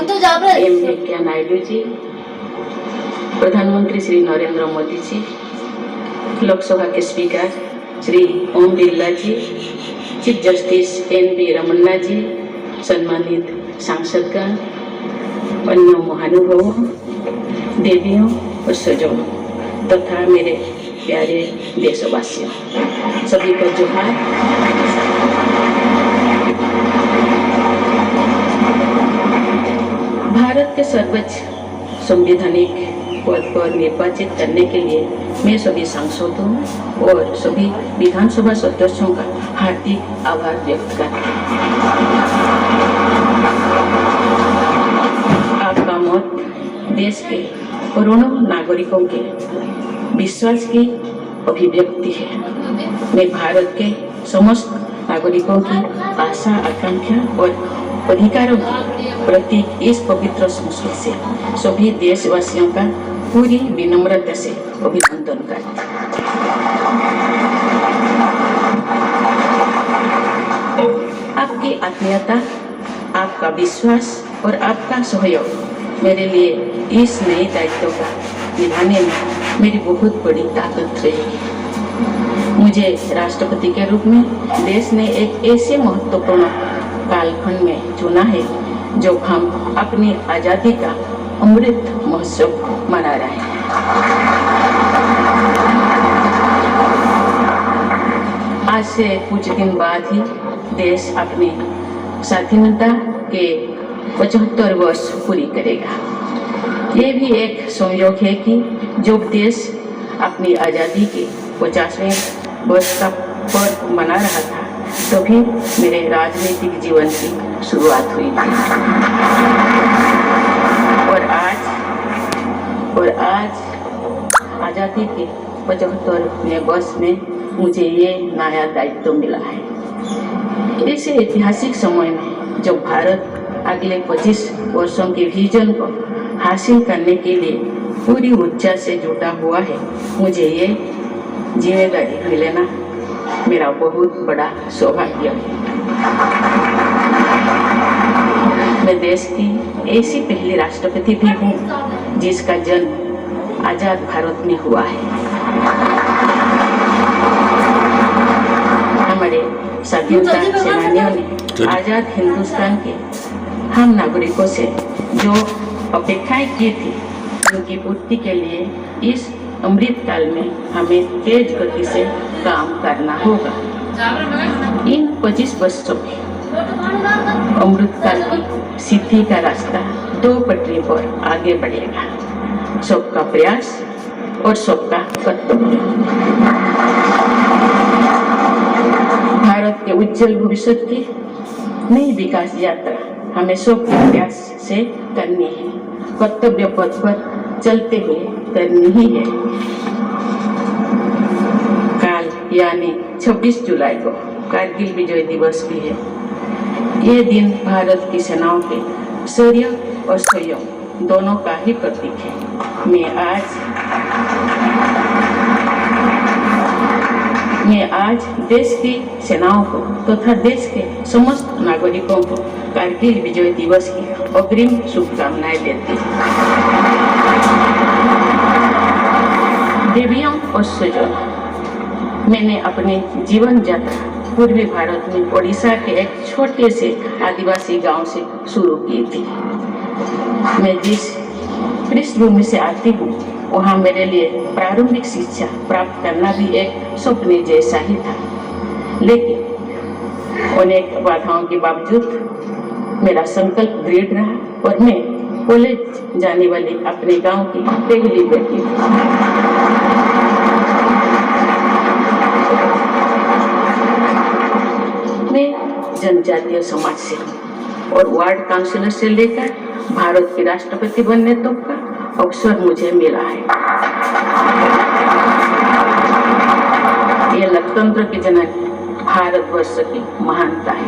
M Venkaiah Naidu ji, प्रधानमंत्री श्री नरेंद्र मोदी जी, लोकसभा के speaker Shri Om Birla जी, chief justice NV. Ramana जी, सम्मानित सांसदगण, अन्य महानुभावों, देवियों और स्वजनों तथा मेरे प्यारे देशवासियों, सभी को जोहार। भारत के सर्वोच्च संवैधानिक पद पर निर्वाचित करने के लिए मैं सभी सांसदों और सभी विधानसभा सदस्यों का हार्दिक आभार व्यक्त करती हूँ। आपका मत देश के करोड़ों नागरिकों के विश्वास की अभिव्यक्ति है। मैं भारत के समस्त नागरिकों की आशा, आकांक्षा और अधिकारों के प्रति इस पवित्र संसद से सभी देशवासियों का पूरी विनम्रता से अभिनंदन करती हूँ। आपकी आत्मीयता, आपका विश्वास और आपका सहयोग मेरे लिए इस नए दायित्व का निभाने में मेरी बहुत बड़ी ताकत रहेगी। मुझे राष्ट्रपति के रूप में देश ने एक ऐसे महत्वपूर्ण कालखंड में चुना है जो हम अपनी आजादी का अमृत महोत्सव मना रहे हैं। आज से कुछ दिन बाद ही देश अपनी स्वाधीनता के 75 वर्ष पूरी करेगा। ये भी एक संयोग है कि जब देश अपनी आजादी के 50वें वर्ष का पर्व मना रहा था तभी मेरे राजनीतिक जीवन की शुरुआत हुई थी। और आज आजादी के 75वें वर्ष में मुझे ये नया दायित्व मिला है। ऐसे ऐतिहासिक समय में जब भारत अगले 25 वर्षों के विजन को हासिल करने के लिए पूरी ऊर्जा से जुटा हुआ है, मुझे ये जिम्मेदारी मिलना मेरा बहुत बड़ा सौभाग्य है। मैं देश की ऐसी पहली राष्ट्रपति भी हूँ जिसका जन्म आजाद भारत में हुआ है। हमारे स्वाधीनता सेनानियों ने आजाद हिंदुस्तान के हम नागरिकों से जो अपेक्षाएं की थी उनकी पूर्ति के लिए इस अमृत काल में हमें तेज गति से काम करना होगा। इन 25 वर्षों में अमृत काल की सिद्धि का रास्ता 2 पटरी पर आगे बढ़ेगा, सबका प्रयास और सबका कर्तव्य। भारत के उज्जवल भविष्य की नई विकास यात्रा हमें सबके प्रयास से करनी है, कर्तव्य पथ पर चलते हुए करनी ही है। काल यानी 26 जुलाई को कारगिल विजय दिवस भी है। ये दिन भारत की सेनाओं के शौर्य और संयम दोनों का ही प्रतीक है। मैं आज देश की सेनाओं को तथा देश के समस्त नागरिकों को कारगिल विजय दिवस की अग्रिम शुभकामनाएं देती हूँ। देवियों और स्वजनों, मैंने अपने जीवन यात्रा पूर्वी भारत में ओडिशा के एक छोटे से आदिवासी गांव से शुरू की थी। मैं जिस पृष्ठभूमि से आती हूँ वहाँ मेरे लिए प्रारंभिक शिक्षा प्राप्त करना भी एक सपने जैसा ही था, लेकिन अनेक बाधाओं के बावजूद मेरा संकल्प दृढ़ रहा और मैं कॉलेज जाने वाली अपने गांव की पहली बेटी थी। मैं जनजातीय समाज से और वार्ड काउंसिलर से लेकर भारत के राष्ट्रपति बनने तक का अवसर मुझे मिला है। ये लोकतंत्र के जनक भारतवर्ष की महानता है।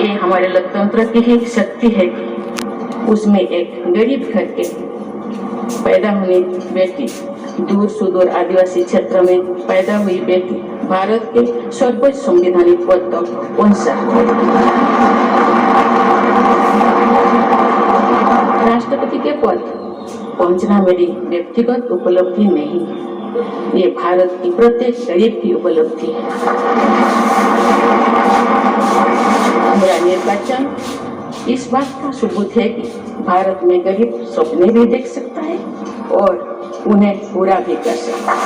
ये हमारे लोकतंत्र की ही शक्ति है कि उसमें एक गरीब घर के पैदा होने बेटी, दूर सुदूर आदिवासी क्षेत्र में पैदा हुई बेटी भारत के सर्वोच्च संवैधानिक पद तक पहुंच सकती है। के पद पहुंचना मेरी व्यक्तिगत उपलब्धि नहीं है, ये भारत की प्रत्येक गरीब की उपलब्धि है। मेरा निर्वाचन इस बात का सबूत है कि भारत में गरीब सपने भी देख सकता है और उन्हें पूरा भी कर सकता है।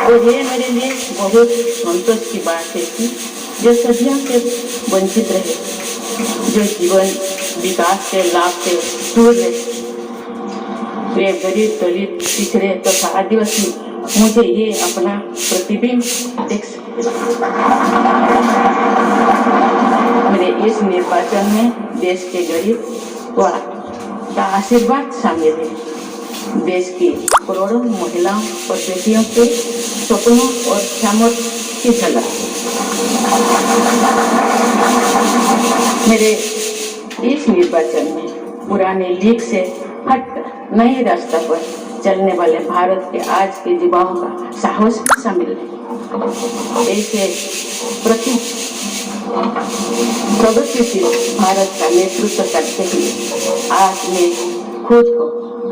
और ये मेरे लिए बहुत संतोष की बात है कि जो सदियों से वंचित रहे, जो जीवन विकास के लाभ से दूर रहे, वे गरीब, दलित, पिछड़े तथा आदिवासी मुझे ये अपना प्रतिबिंब देख सकते। मेरे इस निर्वाचन में देश के गरीब का आशीर्वाद शामिल है। देश की करोड़ों महिलाओं और बेटियों के सपनों और सामर्थ्य की झलक। मेरे इस निर्वाचन में पुराने लीग से हटकर नए रास्ते पर चलने वाले भारत के आज के युवाओं का साहस भी शामिल है। ऐसे प्रगतिशील भारत का नेतृत्व करते हुए आज मैं खुद को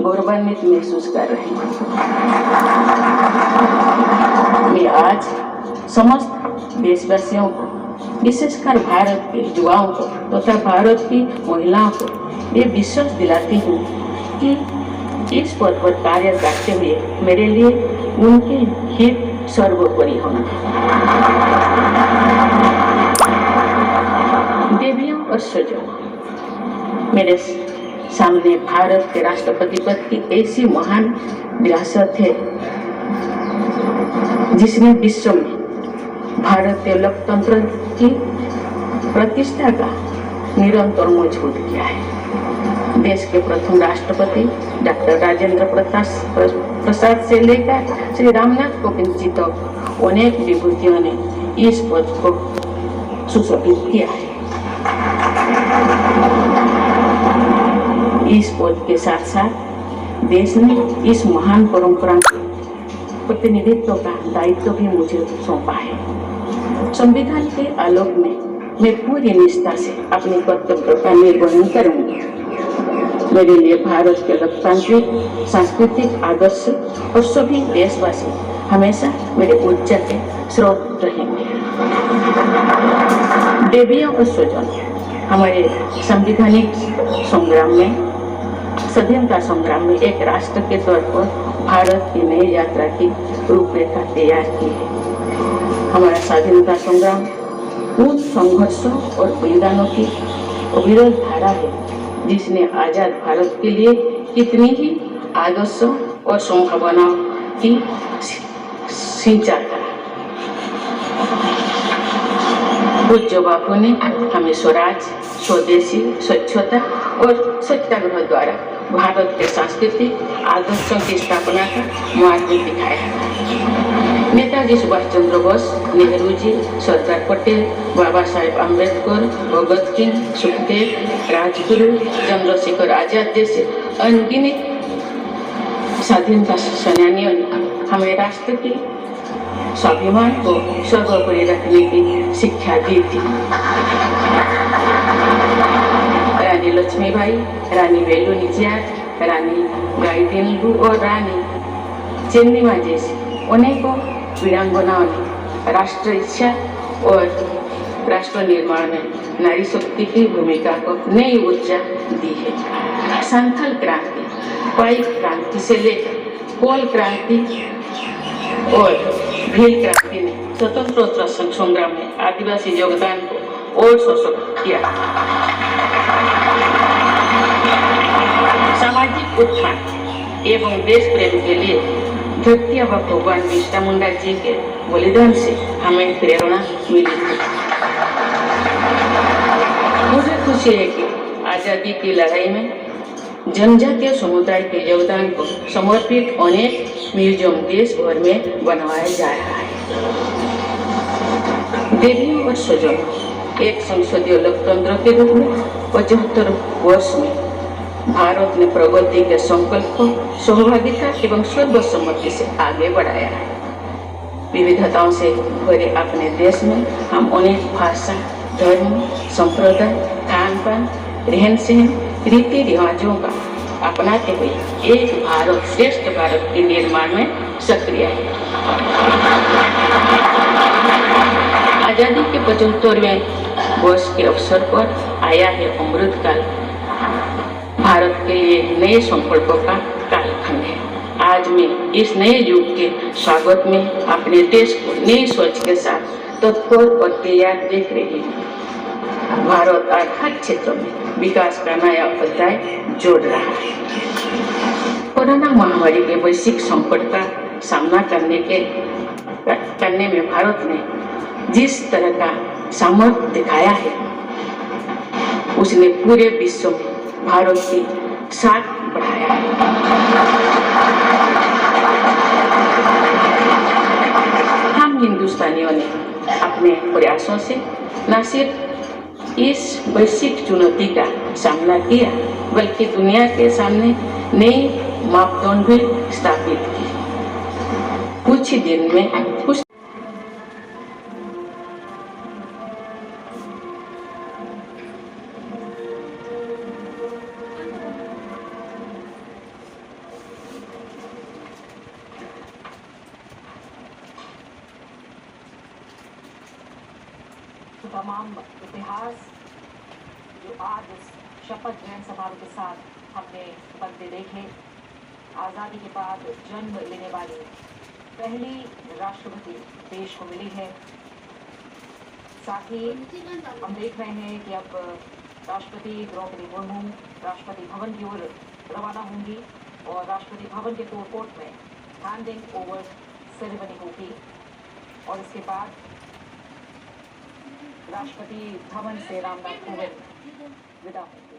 गौरवान्वित महसूस कर रही हूँ। मैं आज समस्त देशवासियों को, विशेषकर भारत के युवाओं को तथा भारत की महिलाओं को ये विश्वास दिलाती हूँ कि इस पद पर कार्य करते हुए मेरे लिए उनके हित सर्वोपरि होना। देवियों और स्वजनों, मेरे सामने भारत के राष्ट्रपति पद की ऐसी महान विरासत है जिसने विश्व में भारतीय लोकतंत्र की प्रतिष्ठा का निरंतर मजबूत किया है। देश के प्रथम राष्ट्रपति डॉक्टर राजेंद्र प्रसाद से लेकर श्री रामनाथ कोविंद जी तक अनेक विभूतियों ने इस पद को सुशोभित किया है। इस पद के साथ साथ देश ने इस महान परंपरा के प्रतिनिधित्व का दायित्व भी मुझे सौंपा है। संविधान के आलोक में मैं पूरी निष्ठा से अपने कर्तव्य का निर्वहन करूंगी। मेरे लिए भारत के लोकतांत्रिक सांस्कृतिक आदर्श और सभी देशवासी हमेशा मेरे ऊर्जा के स्रोत रहेंगे। देवियों और स्वजनों, हमारे संवैधानिक संग्राम में, स्वाधीनता संग्राम में एक राष्ट्र के तौर पर भारत की नई यात्रा की रूपरेखा तैयार की है। हमारा स्वाधीनता संग्राम उन संघर्षों और बलिदानों की अविरल धारा है जिसने आजाद भारत के लिए कितनी ही आदर्शों और संभावनाओं की सिंचा था। पूज्य बापू ने हमें स्वराज, स्वदेशी, स्वच्छता और सत्याग्रह द्वारा भारत के सांस्कृतिक आदर्शों की स्थापना का मार्ग दिखाया। नेताजी सुभाष चंद्र बोस, नेहरू जी, सरदार पटेल, बाबा साहेब अम्बेडकर, भगत सिंह, सुखदेव, राजगुरु, चंद्रशेखर आजाद जैसे अनगिनत स्वाधीनता सेनानियों ने हमें राष्ट्र की स्वाभिमान को सर्वोपरि रखने की शिक्षा दी थी। रानी लक्ष्मीबाई, रानी वेलु नाचियार, रानी गाइदिन्लु और रानी चेन्नम्मा जैसी अनेकों वीरांगनाओं ने राष्ट्र इच्छा और राष्ट्र निर्माण में नारी शक्ति की भूमिका को नई ऊर्जा दी है। संथाल क्रांति, पाइक क्रांति से लेकर कोल क्रांति और भील क्रांति ने स्वतंत्रता संग्राम में आदिवासी योगदान को और सशक्त किया। सामाजिक उत्थान एवं देश प्रेम के लिए धरती व भगवान बिरसा मुंडा जी के बलिदान से हमें प्रेरणा मिली थी। मुझे खुशी है कि आजादी की लड़ाई में जनजातीय समुदाय के योगदान को समर्पित अनेक म्यूजियम देश भर में बनवाया जा रहा है। देवियों और स्वजनों, एक संसदीय लोकतंत्र के रूप में 75 वर्ष में भारत ने प्रगति के संकल्प को सहभागिता एवं सर्वसम्मति से आगे बढ़ाया है। विविधताओं से भरे अपने देश में हम अनेक भाषा, धर्म, संप्रदाय, खान पान, रहन सहन, रीति रिवाजों का अपनाते हुए एक भारत श्रेष्ठ भारत के निर्माण में सक्रिय है। आजादी के 75वें वर्ष के अवसर पर आया है अमृतकाल। भारत के लिए नए संकल्पों का कालखंड है। आज मैं इस नए युग के स्वागत में अपने देश को नई सोच के साथ तत्पर और तैयार देख रही हूँ। भारत आज हर क्षेत्र में विकास का नया अध्याय जोड़ रहा है। कोरोना महामारी के वैश्विक संकट का सामना करने में भारत ने जिस तरह का सामर्थ्य दिखाया है, उसने पूरे विश्व में भारत की साख बढ़ाया है। हम हिंदुस्तानियों ने अपने प्रयासों से न सिर्फ इस वैश्विक चुनौती का सामना किया, बल्कि दुनिया के सामने नए मापदंड भी स्थापित किए। कुछ ही दिन में तमाम इतिहास जो आज इस शपथ ग्रहण समारोह के साथ हमने बनते देखे, आज़ादी के बाद जन्म लेने वाली पहली राष्ट्रपति देश को मिली है। साथ ही हम देख रहे हैं कि अब राष्ट्रपति द्रौपदी मुर्मू राष्ट्रपति भवन की ओर रवाना होंगी और राष्ट्रपति भवन के फोरकोर्ट में हैंडिंग ओवर सेरेमनी होगी और इसके बाद राष्ट्रपति भवन से रामनाथ कोविंद विदा होंगे।